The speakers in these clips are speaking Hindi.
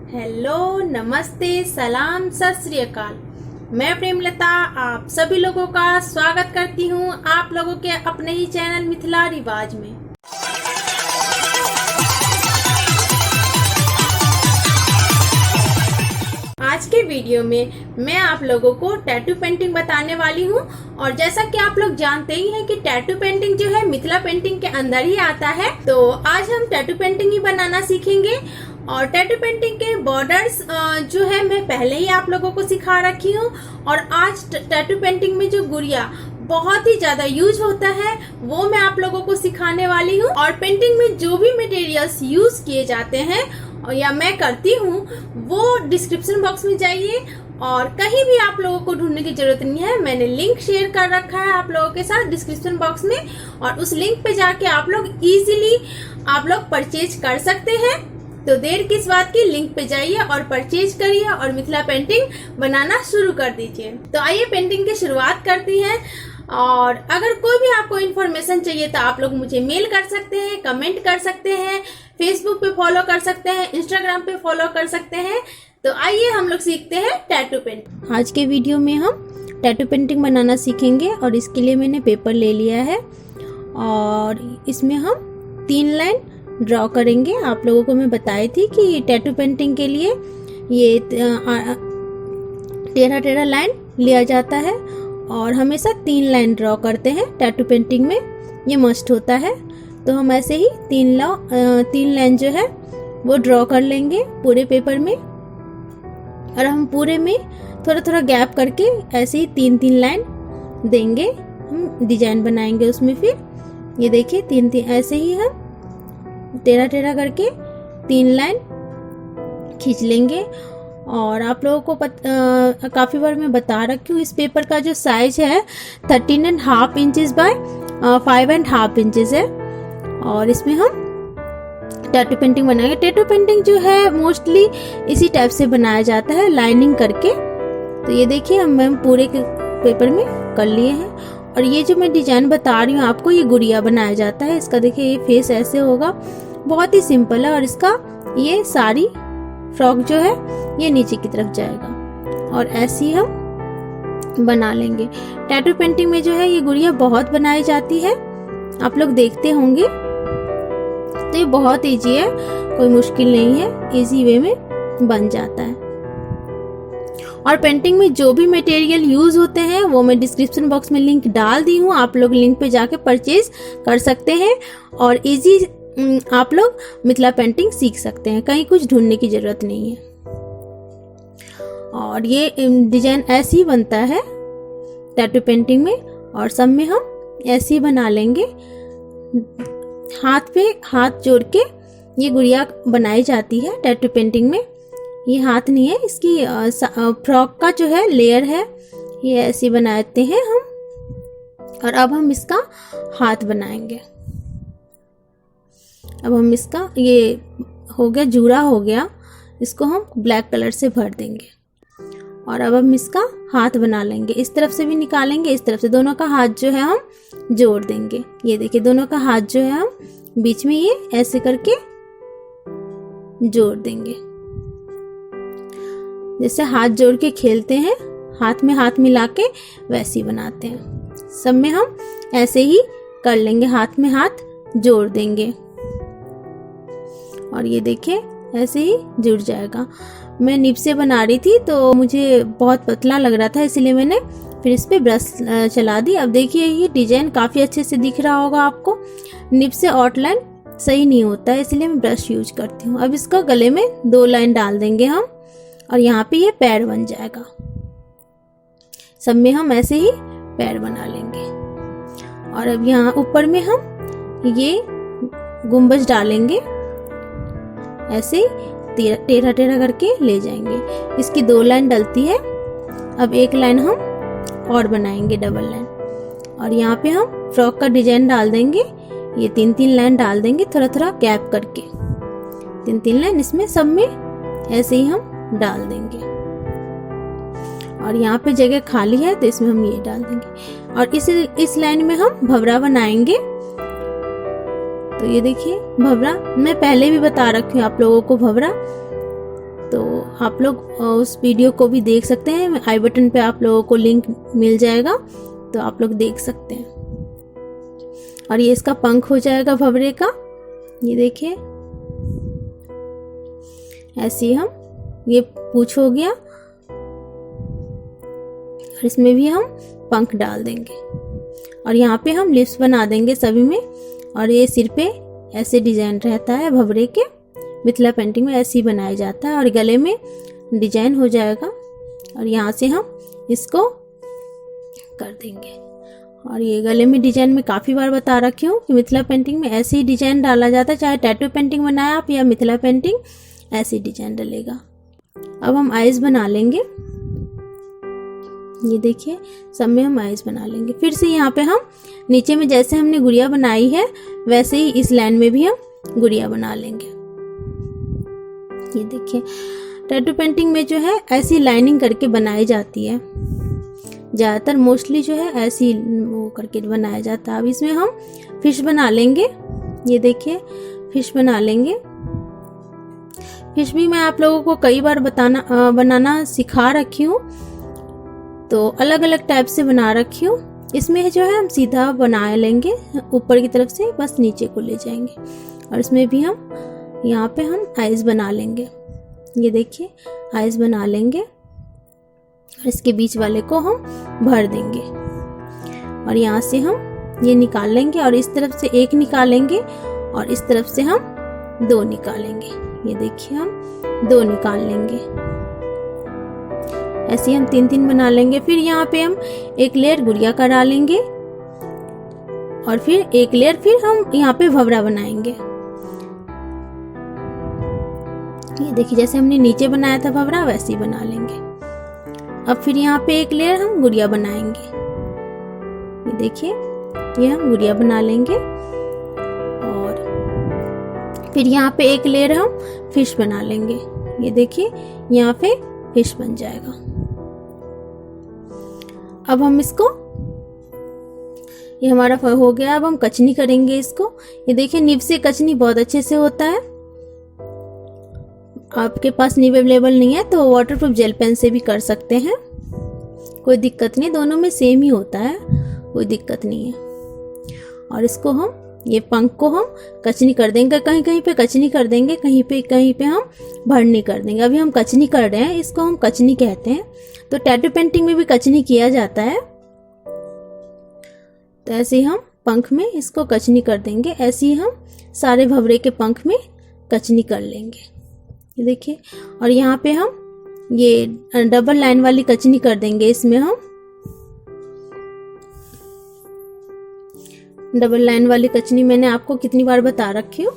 हेलो, नमस्ते, सलाम, सत श्री अकाल। मैं प्रेमलता आप सभी लोगों का स्वागत करती हूँ आप लोगों के अपने ही चैनल मिथिला रिवाज में। आज के वीडियो में मैं आप लोगों को टैटू पेंटिंग बताने वाली हूँ। और जैसा कि आप लोग जानते ही हैं कि टैटू पेंटिंग जो है मिथिला पेंटिंग के अंदर ही आता है, तो आज हम टैटू पेंटिंग ही बनाना सीखेंगे। और टैटू पेंटिंग के बॉर्डर्स जो है मैं पहले ही आप लोगों को सिखा रखी हूँ। और आज टैटू पेंटिंग में जो गुड़िया बहुत ही ज्यादा यूज होता है वो मैं आप लोगों को सिखाने वाली हूँ। और पेंटिंग में जो भी मटेरियल्स यूज किए जाते हैं या मैं करती हूँ वो डिस्क्रिप्शन बॉक्स में जाइए और कहीं भी आप लोगों को ढूंढने की जरूरत नहीं है। मैंने लिंक शेयर कर रखा है आप लोगों के साथ डिस्क्रिप्शन बॉक्स में, और उस लिंक पे जाके आप लोग इजीली परचेज कर सकते हैं। तो देर किस बात की, लिंक पे जाइए और परचेज करिए और मिथिला पेंटिंग बनाना शुरू कर दीजिए। तो आइए पेंटिंग की शुरुआत करती हैं। और अगर कोई भी आपको इन्फॉर्मेशन चाहिए तो आप लोग मुझे मेल कर सकते हैं, कमेंट कर सकते हैं, फेसबुक पे फॉलो कर सकते हैं, इंस्टाग्राम पे फॉलो कर सकते हैं। तो आइए हम लोग सीखते हैं टैटू पेंटिंग। आज के वीडियो में हम टैटू पेंटिंग बनाना सीखेंगे और इसके लिए मैंने पेपर ले लिया है और इसमें हम 3 लाइन ड्रॉ करेंगे। आप लोगों को मैं बताई थी कि टैटू पेंटिंग के लिए ये टेढ़ा लाइन लिया जाता है और हमेशा 3 लाइन ड्रॉ करते हैं टैटू पेंटिंग में, ये मस्ट होता है। तो हम ऐसे ही 3 लाइन जो है वो ड्रॉ कर लेंगे पूरे पेपर में। और हम पूरे में थोड़ा थोड़ा गैप करके ऐसे ही 3 लाइन देंगे, हम डिजाइन बनाएंगे उसमें। फिर ये देखिए 3 ऐसे ही हम टेढ़ा करके 3 लाइन खींच लेंगे। और आप लोगों को काफ़ी बार मैं बता रखी हूँ, इस पेपर का जो साइज है 13.5 इंचेस बाय 5.5 इंचेस है। और इसमें हम टैटू पेंटिंग बनाएंगे। टैटू पेंटिंग जो है मोस्टली इसी टाइप से बनाया जाता है, लाइनिंग करके। तो ये देखिए हम पूरे पेपर में कर लिए हैं। और ये जो मैं डिजाइन बता रही हूँ आपको, ये गुड़िया बनाया जाता है। इसका देखिए ये फेस ऐसे होगा, बहुत ही सिंपल है। और इसका ये सारी फ्रॉक जो है ये नीचे की तरफ जाएगा और ऐसे ही हम बना लेंगे। टैटू पेंटिंग में जो है ये गुड़िया बहुत बनाई जाती है, आप लोग देखते होंगे। तो ये बहुत इजी है, कोई मुश्किल नहीं है, इजी वे में बन जाता है। और पेंटिंग में जो भी मटेरियल यूज होते हैं वो मैं डिस्क्रिप्शन बॉक्स में लिंक डाल दी हूँ, आप लोग लिंक पे जाके परचेज कर सकते हैं और इजी आप लोग मिथिला पेंटिंग सीख सकते हैं, कहीं कुछ ढूंढने की जरूरत नहीं है। और ये डिजाइन ऐसे ही बनता है टैटू पेंटिंग में, और सब में हम ऐसे ही बना लेंगे। हाथ पे हाथ जोड़ के ये गुड़िया बनाई जाती है टैटू पेंटिंग में। ये हाथ नहीं है, इसकी फ्रॉक का जो है लेयर है, ये ऐसे बनाते हैं हम। और अब हम इसका हाथ बनाएंगे। अब हम इसका ये हो गया, जूड़ा हो गया, इसको हम ब्लैक कलर से भर देंगे। और अब हम इसका हाथ बना लेंगे, इस तरफ से भी निकालेंगे, इस तरफ से, दोनों का हाथ जो है हम जोड़ देंगे। ये देखिए दोनों का हाथ जो है हम बीच में ये ऐसे करके जोड़ देंगे, जैसे हाथ जोड़ के खेलते हैं, हाथ में हाथ मिला के वैसे ही बनाते हैं। सब में हम ऐसे ही कर लेंगे, हाथ में हाथ जोड़ देंगे। और ये देखिए ऐसे ही जुड़ जाएगा। मैं निब से बना रही थी तो मुझे बहुत पतला लग रहा था, इसलिए मैंने फिर इस पे ब्रश चला दी। अब देखिए ये डिजाइन काफ़ी अच्छे से दिख रहा होगा आपको। निब से आउटलाइन सही नहीं होता है, इसलिए मैं ब्रश यूज करती हूँ। अब इसका गले में 2 लाइन डाल देंगे हम और यहाँ पे ये पैर बन जाएगा। सब में हम ऐसे ही पैर बना लेंगे। और अब यहाँ ऊपर में हम ये गुंबज डालेंगे, ऐसे टेढ़ा करके ले जाएंगे। इसकी 2 लाइन डलती है। अब 1 लाइन हम और बनाएंगे, डबल लाइन। और यहाँ पे हम फ्रॉक का डिजाइन डाल देंगे, ये 3 लाइन डाल देंगे, थोड़ा थोड़ा गैप करके 3 लाइन इसमें सब में ऐसे ही हम डाल देंगे। और यहाँ पे जगह खाली है तो इसमें हम ये डाल देंगे। और इस लाइन में हम भंवरा बनाएंगे। तो ये देखिए भंवरा मैं पहले भी बता रखी हूँ आप लोगों को। भंवरा तो आप लोग उस वीडियो को भी देख सकते हैं, आई बटन पे आप लोगों को लिंक मिल जाएगा, तो आप लोग देख सकते हैं। और ये इसका पंख हो जाएगा भंवरे का, ये देखिए ऐसे ही हम, ये पूंछ हो गया और इसमें भी हम पंख डाल देंगे और यहाँ पे हम लिप्स बना देंगे सभी में। और ये सिर पे ऐसे डिजाइन रहता है भंवरे के, मिथिला पेंटिंग में ऐसे ही बनाया जाता है। और गले में डिजाइन हो जाएगा और यहाँ से हम इसको कर देंगे। और ये गले में डिजाइन में काफ़ी बार बता रखी हूँ कि मिथिला पेंटिंग में ऐसे ही डिजाइन डाला जाता है, चाहे टैटू पेंटिंग बनाए आप या मिथिला पेंटिंग, ऐसे ही डिजाइन डलेगा। अब हम आइज बना लेंगे, ये देखिए सब में हम आइज बना लेंगे। फिर से यहाँ पे हम नीचे में जैसे हमने गुड़िया बनाई है वैसे ही इस लाइन में भी हम गुड़िया बना लेंगे। ये देखिए टैटू पेंटिंग में जो है ऐसी लाइनिंग करके बनाई जाती है, ज़्यादातर मोस्टली जो है ऐसी वो करके बनाया जाता है। अब इसमें हम फिश बना लेंगे, ये देखिए फिश बना लेंगे। फिश भी मैं आप लोगों को कई बार बनाना सिखा रखी हूँ, तो अलग अलग टाइप से बना रखी हूँ। इसमें जो है हम सीधा बना लेंगे ऊपर की तरफ से, बस नीचे को ले जाएंगे। और इसमें भी हम यहाँ पे हम आइज बना लेंगे, ये देखिए आइज बना लेंगे और इसके बीच वाले को हम भर देंगे। और यहाँ से हम ये निकाल लेंगे और इस तरफ से एक निकालेंगे और इस तरफ से हम दो निकालेंगे। ये देखिए हम दो निकाल लेंगे, ऐसे हम तीन तीन बना लेंगे। फिर यहाँ पे हम एक लेयर गुड़िया का डालेंगे और फिर एक लेयर फिर हम यहाँ पे भंवरा बनाएंगे। ये देखिए जैसे हमने नीचे बनाया था भंवरा वैसे ही बना लेंगे। अब फिर यहाँ पे एक लेयर हम गुड़िया बनाएंगे, ये देखिए ये हम गुड़िया बना लेंगे। और फिर यहाँ पे एक लेयर हम फिश बना लेंगे, ये देखिए यहाँ पे फिश बन जाएगा। अब हम इसको, ये हमारा हो गया। अब हम कचनी करेंगे इसको, ये देखिए निब से कचनी बहुत अच्छे से होता है। आपके पास निब अवेलेबल नहीं है तो वाटरप्रूफ जेल पेन से भी कर सकते हैं, कोई दिक्कत नहीं, दोनों में सेम ही होता है, कोई दिक्कत नहीं है। और इसको हम, ये पंख को हम कचनी कर देंगे, कहीं कहीं पे कचनी कर देंगे, कहीं पे हम भरनी कर देंगे। अभी हम कचनी कर रहे हैं, इसको हम कचनी कहते हैं। तो टैटू पेंटिंग में भी कचनी किया जाता है, तो ऐसे ही हम पंख में इसको कचनी कर देंगे। ऐसे ही हम सारे भंवरे के पंख में कचनी कर लेंगे, ये देखिए। और यहाँ पे हम ये डबल लाइन वाली कचनी कर देंगे, इसमें हम डबल लाइन वाली कचनी मैंने आपको कितनी बार बता रखी हूँ,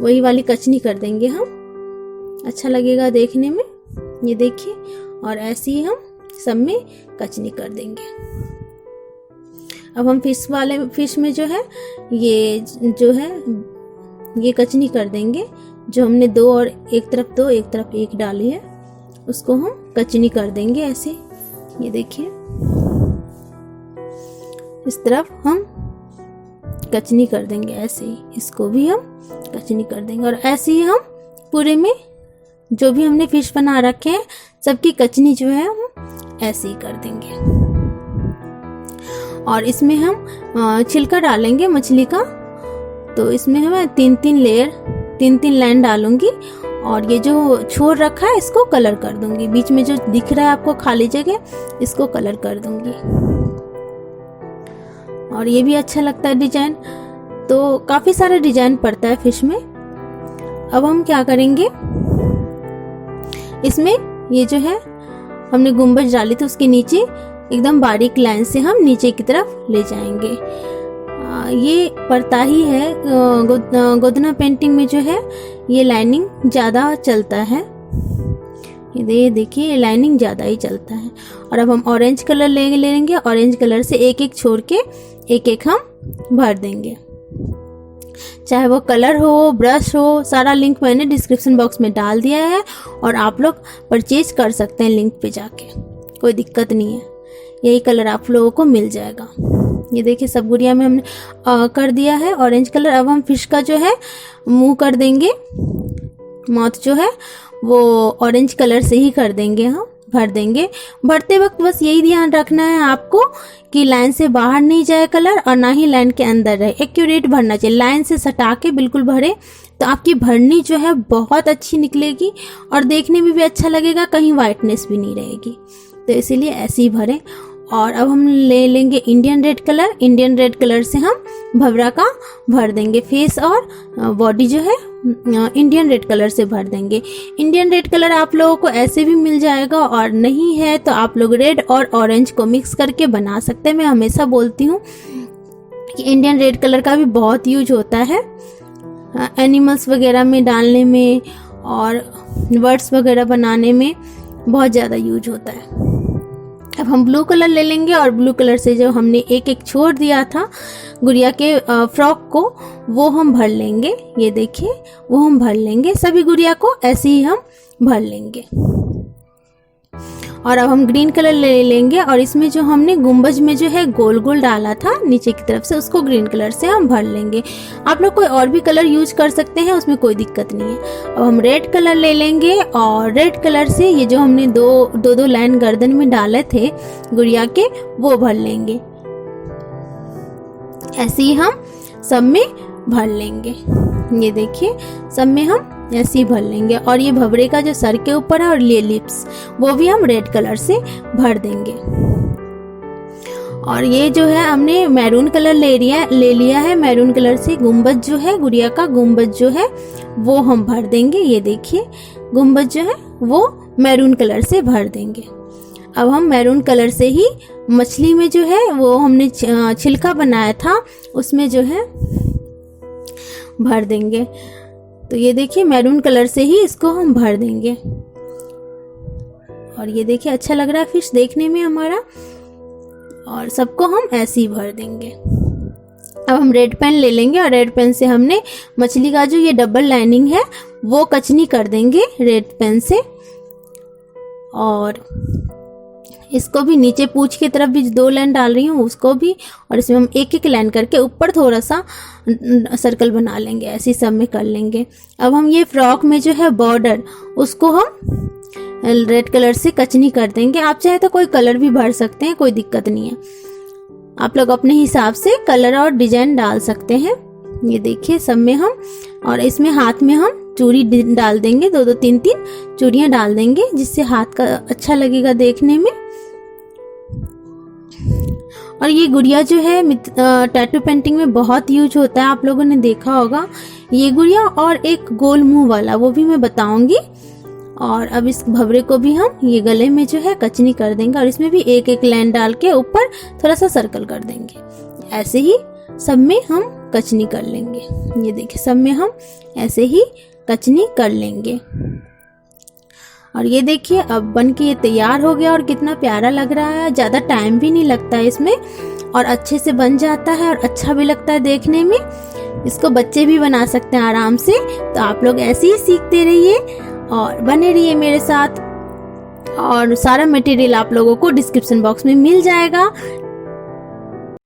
वही वाली कचनी कर देंगे हम, अच्छा लगेगा देखने में, ये देखिए। और ऐसे ही हम सब में कचनी कर देंगे। अब हम फिश में जो है ये जो है ये कचनी कर देंगे, जो हमने दो और एक तरफ एक डाली है उसको हम कचनी कर देंगे ऐसे, ये देखिए इस तरफ हम कचनी कर देंगे ऐसे ही, इसको भी हम कचनी कर देंगे। और ऐसे ही हम पूरे में जो भी हमने फिश बना रखे हैं सबकी कचनी जो है हम ऐसे ही कर देंगे। और इसमें हम छिलका डालेंगे मछली का, तो इसमें मैं तीन तीन लाइन डालूंगी। और ये जो छोड़ रखा है इसको कलर कर दूंगी, बीच में जो दिख रहा है आपको खाली जगह इसको कलर कर दूंगी। और ये भी अच्छा लगता है डिजाइन, तो काफी सारा डिजाइन पड़ता है फिश में। अब हम क्या करेंगे, इसमें ये जो है हमने गुंबज डाली थी उसके नीचे एकदम बारीक लाइन से हम नीचे की तरफ ले जाएंगे। ये पड़ता ही है, गोदना पेंटिंग में जो है ये लाइनिंग ज़्यादा चलता है, ये देखिए ये लाइनिंग ज़्यादा ही चलता है। और अब हम ऑरेंज कलर लेंगे, ऑरेंज कलर से एक एक छोड़ के एक एक हम भर देंगे, चाहे वो कलर हो ब्रश हो, सारा लिंक मैंने डिस्क्रिप्शन बॉक्स में डाल दिया है और आप लोग परचेज कर सकते हैं लिंक पे जाके, कोई दिक्कत नहीं है, यही कलर आप लोगों को मिल जाएगा। ये देखिए सब गुड़िया में हमने कर दिया है ऑरेंज कलर। अब हम फिश का जो है मुंह कर देंगे, माउथ जो है वो ऑरेंज कलर से ही कर देंगे, हम भर देंगे। भरते वक्त बस यही ध्यान रखना है आपको कि लाइन से बाहर नहीं जाए कलर और ना ही लाइन के अंदर रहे। एक्यूरेट भरना चाहिए, लाइन से सटा के बिल्कुल भरे तो आपकी भरनी जो है बहुत अच्छी निकलेगी और देखने में भी अच्छा लगेगा, कहीं वाइटनेस भी नहीं रहेगी। तो इसीलिए ऐसे ही भरें। और अब हम ले लेंगे Indian red colour. Indian red colour से हम भंवरा का भर देंगे, फेस और बॉडी जो है इंडियन रेड कलर से भर देंगे। इंडियन रेड कलर आप लोगों को ऐसे भी मिल जाएगा और नहीं है तो आप लोग रेड और ऑरेंज को मिक्स करके बना सकते हैं। मैं हमेशा बोलती हूँ कि इंडियन रेड कलर का भी बहुत यूज होता है एनिमल्स वगैरह में डालने में और वर्ड्स वगैरह बनाने में बहुत ज़्यादा यूज होता है। अब हम ब्लू कलर ले लेंगे और ब्लू कलर से जो हमने एक एक छोड़ दिया था गुड़िया के फ्रॉक को, वो हम भर लेंगे। ये देखिए वो हम भर लेंगे, सभी गुड़िया को ऐसे ही हम भर लेंगे। और अब हम ग्रीन कलर ले लेंगे और इसमें जो हमने गुंबज में जो है गोल गोल डाला था नीचे की तरफ से, उसको ग्रीन कलर से हम भर लेंगे। आप लोग कोई और भी कलर यूज कर सकते हैं, उसमें कोई दिक्कत नहीं है। अब हम रेड कलर ले लेंगे और रेड कलर से ये जो हमने दो लाइन गर्दन में डाले थे गुड़िया के, वो भर लेंगे। ऐसे ही हम सब में भर लेंगे। ये देखिए सब में हम ऐसे ही भर लेंगे। और ये भंवरे का जो सर के ऊपर है और ये लिप्स, वो भी हम रेड कलर से भर देंगे। और ये जो है हमने मैरून कलर ले लिया है। मैरून कलर से गुंबज जो है गुड़िया का, गुंबज जो है वो हम भर देंगे। ये देखिए गुंबज जो है वो मैरून कलर से भर देंगे। अब हम मैरून कलर से ही मछली में जो है वो हमने छिलका बनाया था उसमें जो है भर देंगे। तो ये देखिए मैरून कलर से ही इसको हम भर देंगे। और ये देखिए अच्छा लग रहा है फिश देखने में हमारा, और सबको हम ऐसे ही भर देंगे। अब हम रेड पेन ले लेंगे और रेड पेन से हमने मछली का जो ये डबल लाइनिंग है वो कचनी कर देंगे रेड पेन से। और इसको भी नीचे पूंछ की तरफ भी 2 लाइन डाल रही हूँ उसको भी, और इसमें हम एक एक लाइन करके ऊपर थोड़ा सा सर्कल बना लेंगे, ऐसे सब में कर लेंगे। अब हम ये फ्रॉक में जो है बॉर्डर उसको हम रेड कलर से कचनी कर देंगे। आप चाहे तो कोई कलर भी भर सकते हैं, कोई दिक्कत नहीं है। आप लोग अपने हिसाब से कलर और डिजाइन डाल सकते हैं। ये देखिए सब में हम, और इसमें हाथ में हम चूड़ी डाल देंगे, 2-2 3-3 चूड़ियाँ डाल देंगे जिससे हाथ का अच्छा लगेगा देखने में। और ये गुड़िया जो है टैटू पेंटिंग में बहुत यूज होता है, आप लोगों ने देखा होगा ये गुड़िया। और एक गोल मुंह वाला वो भी मैं बताऊंगी। और अब इस भंवरे को भी हम ये गले में जो है कचनी कर देंगे और इसमें भी एक एक लाइन डाल के ऊपर थोड़ा सा सर्कल कर देंगे। ऐसे ही सब में हम कचनी कर लेंगे। ये देखिए सब में हम ऐसे ही कचनी कर लेंगे। और ये देखिए अब बन के ये तैयार हो गया और कितना प्यारा लग रहा है। ज़्यादा टाइम भी नहीं लगता है इसमें और अच्छे से बन जाता है और अच्छा भी लगता है देखने में। इसको बच्चे भी बना सकते हैं आराम से। तो आप लोग ऐसे ही सीखते रहिए और बने रहिए मेरे साथ। और सारा मटेरियल आप लोगों को डिस्क्रिप्शन बॉक्स में मिल जाएगा।